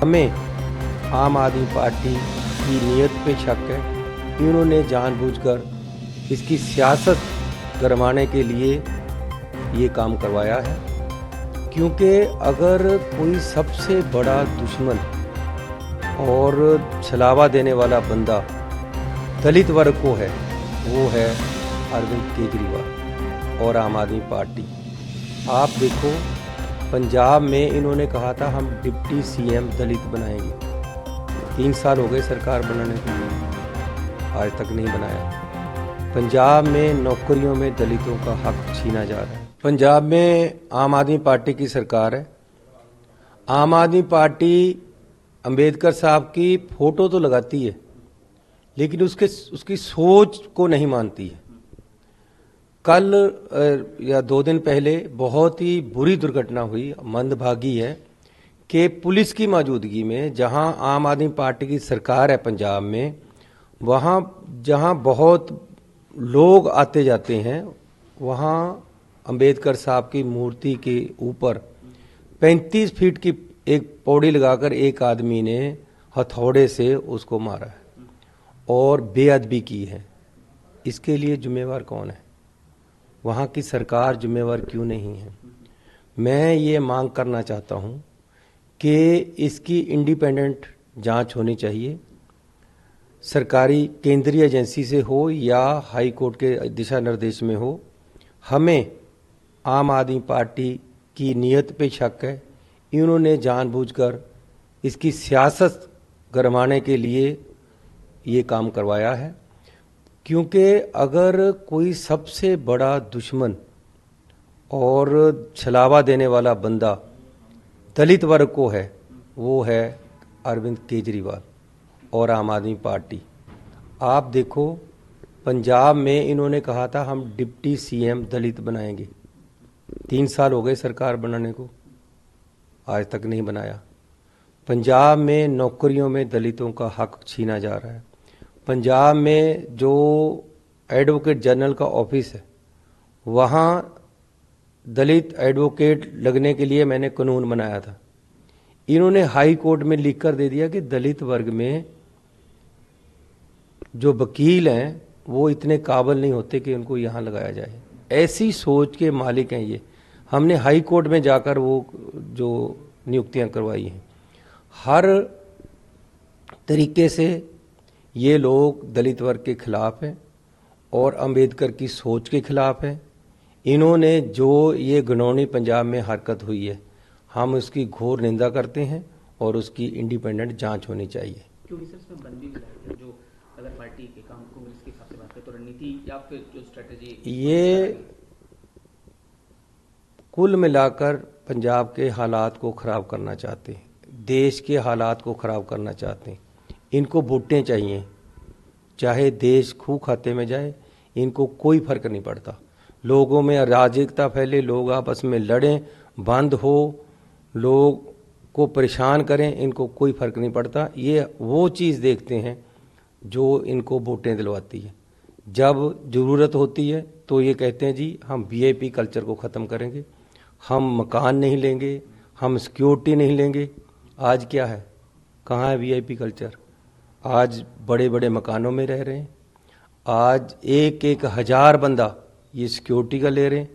हमें आम आदमी पार्टी की नीयत पे शक है। इन्होंने जानबूझकर इसकी सियासत गरमाने के लिए ये काम करवाया है, क्योंकि अगर कोई सबसे बड़ा दुश्मन और छलावा देने वाला बंदा दलित वर्ग को है, वो है अरविंद केजरीवाल और आम आदमी पार्टी। आप देखो, पंजाब में इन्होंने कहा था हम डिप्टी सीएम दलित बनाएंगे। 3 साल हो गए सरकार बनाने को, आज तक नहीं बनाया। पंजाब में नौकरियों में दलितों का हक छीना जा रहा है। पंजाब में आम आदमी पार्टी की सरकार है। आम आदमी पार्टी अंबेडकर साहब की फोटो तो लगाती है, लेकिन उसकी सोच को नहीं मानती है। कल या 2 दिन पहले बहुत ही बुरी दुर्घटना हुई, मंदभागी है कि पुलिस की मौजूदगी में, जहां आम आदमी पार्टी की सरकार है पंजाब में, वहां जहां बहुत लोग आते जाते हैं, वहां अंबेडकर साहब की मूर्ति के ऊपर 35 फीट की एक पौड़ी लगाकर एक आदमी ने हथौड़े से उसको मारा है और बेअदबी की है। इसके लिए जिम्मेवार कौन है? वहाँ की सरकार जिम्मेवार क्यों नहीं है? मैं ये मांग करना चाहता हूँ कि इसकी इंडिपेंडेंट जांच होनी चाहिए। सरकारी केंद्रीय एजेंसी से हो या हाई कोर्ट के दिशा निर्देश में हो। हमें आम आदमी पार्टी की नीयत पे शक है। इन्होंने जानबूझकर इसकी सियासत गरमाने के लिए ये काम करवाया है, क्योंकि अगर कोई सबसे बड़ा दुश्मन और छलावा देने वाला बंदा दलित वर्ग को है, वो है अरविंद केजरीवाल और आम आदमी पार्टी। आप देखो, पंजाब में इन्होंने कहा था हम डिप्टी सीएम दलित बनाएंगे। 3 साल हो गए सरकार बनाने को, आज तक नहीं बनाया। पंजाब में नौकरियों में दलितों का हक छीना जा रहा है। पंजाब में जो एडवोकेट जनरल का ऑफिस है, वहाँ दलित एडवोकेट लगने के लिए मैंने कानून बनाया था। इन्होंने हाई कोर्ट में लिख कर दे दिया कि दलित वर्ग में जो वकील हैं वो इतने काबिल नहीं होते कि उनको यहाँ लगाया जाए। ऐसी सोच के मालिक हैं ये। हमने हाई कोर्ट में जाकर वो जो नियुक्तियाँ करवाई हैं, हर तरीके से ये लोग दलित वर्ग के खिलाफ हैं और अंबेडकर की सोच के खिलाफ हैं। इन्होंने जो ये घिनौनी पंजाब में हरकत हुई है, हम उसकी घोर निंदा करते हैं और उसकी इंडिपेंडेंट जांच होनी चाहिए। क्योंकि सर इसमें बंदी भी जो अगर पार्टी के काम कांग्रेस के हिसाब से बात करें तो रणनीति या फिर जो स्ट्रेटजी, ये कुल मिलाकर पंजाब के हालात को ख़राब करना चाहते हैं, देश के हालात को ख़राब करना चाहते हैं। इनको वोटें चाहिए, चाहे देश खूह खाते में जाए, इनको कोई फर्क नहीं पड़ता। लोगों में अराजकता फैले, लोग आपस में लड़ें, बंद हो, लोग को परेशान करें, इनको कोई फर्क नहीं पड़ता। ये वो चीज़ देखते हैं जो इनको वोटें दिलवाती है। जब ज़रूरत होती है तो ये कहते हैं जी हम वीआईपी कल्चर को ख़त्म करेंगे, हम मकान नहीं लेंगे, हम सिक्योरिटी नहीं लेंगे। आज क्या है? कहाँ है वीआईपी कल्चर? आज बड़े बड़े मकानों में रह रहे हैं। आज 1-1 हज़ार बंदा ये सिक्योरिटी का ले रहे हैं।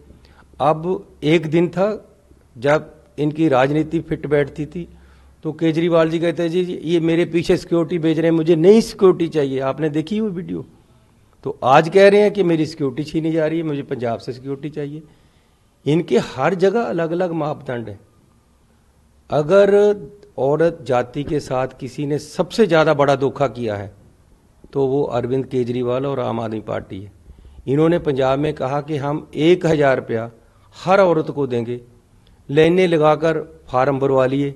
अब एक दिन था जब इनकी राजनीति फिट बैठती थी तो केजरीवाल जी कहते हैं जी ये मेरे पीछे सिक्योरिटी भेज रहे हैं, मुझे नई सिक्योरिटी चाहिए। आपने देखी वो वीडियो? तो आज कह रहे हैं कि मेरी सिक्योरिटी छीनी जा रही है, मुझे पंजाब से सिक्योरिटी चाहिए। इनके हर जगह अलग अलग मापदंड हैं। अगर औरत जाति के साथ किसी ने सबसे ज़्यादा बड़ा धोखा किया है तो वो अरविंद केजरीवाल और आम आदमी पार्टी है। इन्होंने पंजाब में कहा कि हम 1000 रुपया हर औरत को देंगे, लाइनें लगाकर फार्म भरवा लिए।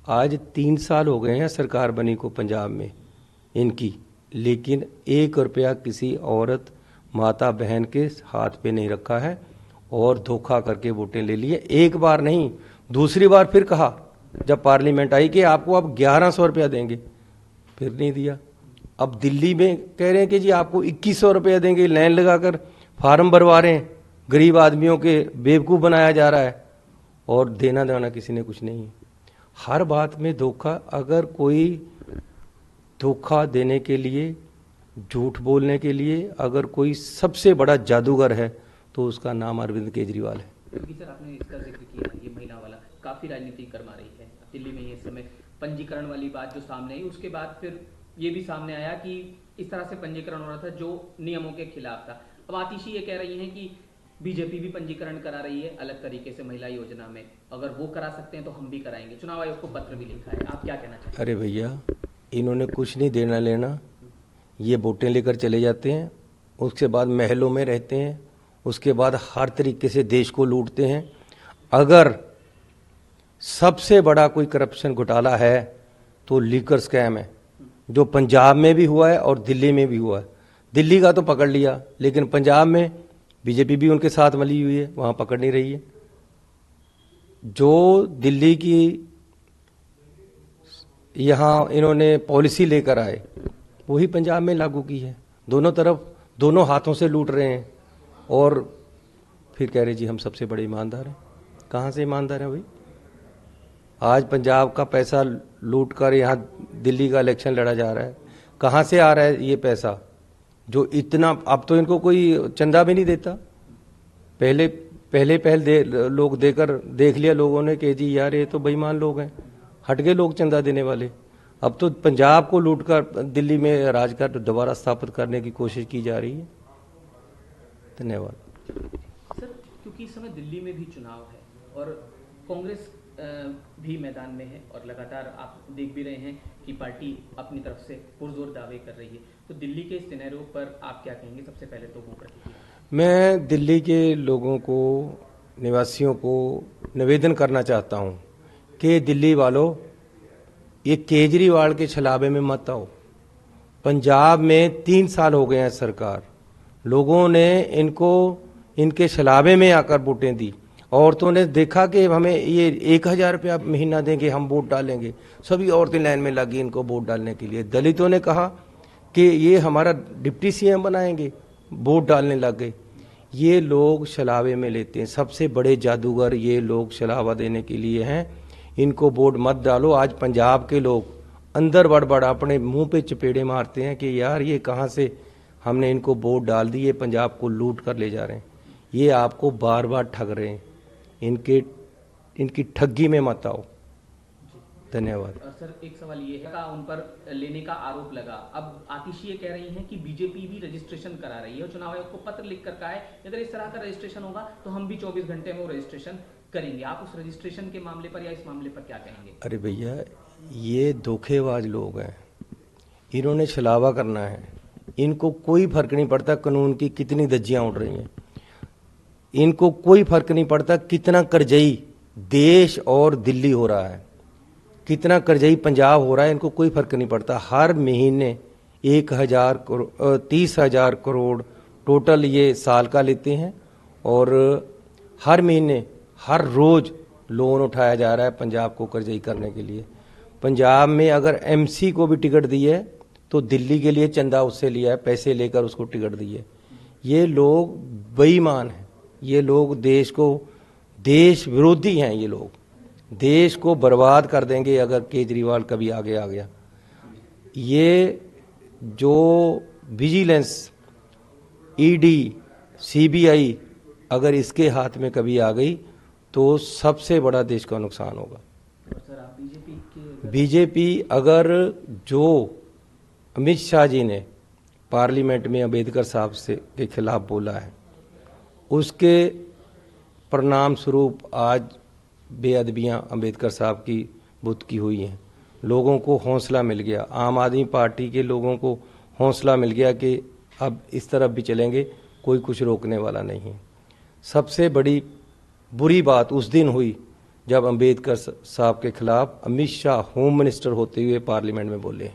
आज 3 साल हो गए हैं सरकार बनी को पंजाब में इनकी, लेकिन 1 रुपया किसी औरत माता बहन के हाथ पे नहीं रखा है और धोखा करके वोटें ले लिए। एक बार नहीं, दूसरी बार फिर कहा जब पार्लियामेंट आई कि आपको अब 1100 रुपया देंगे, फिर नहीं दिया। अब दिल्ली में कह रहे हैं कि जी आपको 2100 रुपया देंगे, लाइन लगाकर फार्म भरवा रहे हैं। गरीब आदमियों के बेवकूफ़ बनाया जा रहा है और देना देना किसी ने कुछ नहीं है। हर बात में धोखा। अगर कोई धोखा देने के लिए, झूठ बोलने के लिए अगर कोई सबसे बड़ा जादूगर है तो उसका नाम अरविंद केजरीवाल है। क्योंकि सर आपने इसका जिक्र किया, ये महिला वाला काफ़ी राजनीति गरमा रही है दिल्ली में। ये इस समय पंजीकरण वाली बात जो सामने आई, उसके बाद फिर ये भी सामने आया कि इस तरह से पंजीकरण हो रहा था जो नियमों के खिलाफ था। अब आतिशी ये कह रही हैं कि बीजेपी भी पंजीकरण करा रही है अलग तरीके से महिला योजना में, अगर वो करा सकते हैं तो हम भी कराएंगे। चुनाव आयोग को पत्र भी लिखा है, आप क्या कहना चाहते हैं? अरे भैया, इन्होंने कुछ नहीं देना लेना, ये वोटें लेकर चले जाते हैं, उसके बाद महलों में रहते हैं, उसके बाद हर तरीके से देश को लूटते हैं। अगर सबसे बड़ा कोई करप्शन घोटाला है तो लीकर स्कैम है, जो पंजाब में भी हुआ है और दिल्ली में भी हुआ है। दिल्ली का तो पकड़ लिया, लेकिन पंजाब में बीजेपी भी उनके साथ मिली हुई है, वहाँ पकड़ नहीं रही है। जो दिल्ली की यहाँ इन्होंने पॉलिसी लेकर आए वही पंजाब में लागू की है। दोनों तरफ दोनों हाथों से लूट रहे हैं और फिर कह रहे जी हम सबसे बड़े ईमानदार हैं। कहाँ से ईमानदार हैं भाई? आज पंजाब का पैसा लूट कर यहाँ दिल्ली का इलेक्शन लड़ा जा रहा है। कहाँ से आ रहा है ये पैसा जो इतना? अब तो इनको कोई चंदा भी नहीं देता। पहले लोग देकर देख लिया लोगों ने कि जी यार ये तो बेईमान लोग हैं, हट गए लोग चंदा देने वाले। अब तो पंजाब को लूटकर दिल्ली में राज का दोबारा स्थापित करने की कोशिश की जा रही है। धन्यवाद सर। क्योंकि इस समय दिल्ली में भी चुनाव है और कांग्रेस भी मैदान में है और लगातार आप देख भी रहे हैं कि पार्टी अपनी तरफ से पुरजोर दावे कर रही है, तो दिल्ली के इस सिनेरियो पर आप क्या कहेंगे? सबसे पहले तो वो प्रतिक्रिया। मैं दिल्ली के लोगों को, निवासियों को निवेदन करना चाहता हूं कि दिल्ली वालों, ये केजरीवाल के छलावे में मत आओ। पंजाब में 3 साल हो गए हैं सरकार, लोगों ने इनको इनके छलावे में आकर वोटें दी। औरतों ने देखा कि हमें ये 1000 रुपया महीना देंगे, हम वोट डालेंगे। सभी औरतें लाइन में लगी इनको वोट डालने के लिए। दलितों ने कहा कि ये हमारा डिप्टी सीएम बनाएंगे, वोट डालने लग गए। ये लोग छलावे में लेते हैं, सबसे बड़े जादूगर ये लोग छलावा देने के लिए हैं। इनको वोट मत डालो। आज पंजाब के लोग अंदर बड़ अपने मुंह पे चपेड़े मारते हैं कि यार ये कहाँ से हमने इनको वोट डाल दी, ये पंजाब को लूट कर ले जा रहे हैं। ये आपको बार बार ठग रहे हैं, इनकी ठगी में मत आओ। धन्यवाद। सर एक सवाल ये है, उन पर लेने का आरोप लगा। अब आतिशी ये कह रही हैं कि बीजेपी भी रजिस्ट्रेशन करा रही है और चुनाव आयोग को पत्र लिख कर कहा है अगर इस तरह का रजिस्ट्रेशन होगा तो हम भी 24 घंटे में वो रजिस्ट्रेशन करेंगे। आप उस रजिस्ट्रेशन के मामले पर या इस मामले पर क्या कहेंगे? अरे भैया, ये धोखेबाज लोग हैं, इन्होंने छलावा करना है। इनको कोई फर्क नहीं पड़ता कानून की कितनी धज्जियां उड़ रही हैं, इनको कोई फर्क नहीं पड़ता कितना करजई देश और दिल्ली हो रहा है, कितना करजई पंजाब हो रहा है। इनको कोई फर्क नहीं पड़ता। हर महीने 30,000 करोड़ टोटल ये साल का लेते हैं और हर महीने हर रोज लोन उठाया जा रहा है पंजाब को करजई करने के लिए। पंजाब में अगर एमसी को भी टिकट दी है तो दिल्ली के लिए चंदा उससे लिया है, पैसे लेकर उसको टिकट दी है। ये लोग बेईमान हैं, ये लोग देश विरोधी हैं। ये लोग देश को बर्बाद कर देंगे अगर केजरीवाल कभी आगे आ गया। ये जो विजिलेंस, ईडी, सीबीआई अगर इसके हाथ में कभी आ गई तो सबसे बड़ा देश का नुकसान होगा। सर आप बीजेपी अगर जो अमित शाह जी ने पार्लियामेंट में अंबेडकर साहब से के खिलाफ बोला है, उसके परिणाम स्वरूप आज बेअदबियां अंबेडकर साहब की बुत की हुई हैं। लोगों को हौसला मिल गया, आम आदमी पार्टी के लोगों को हौसला मिल गया कि अब इस तरफ भी चलेंगे, कोई कुछ रोकने वाला नहीं है। सबसे बड़ी बुरी बात उस दिन हुई जब अंबेडकर साहब के खिलाफ अमित शाह होम मिनिस्टर होते हुए पार्लियामेंट में बोले।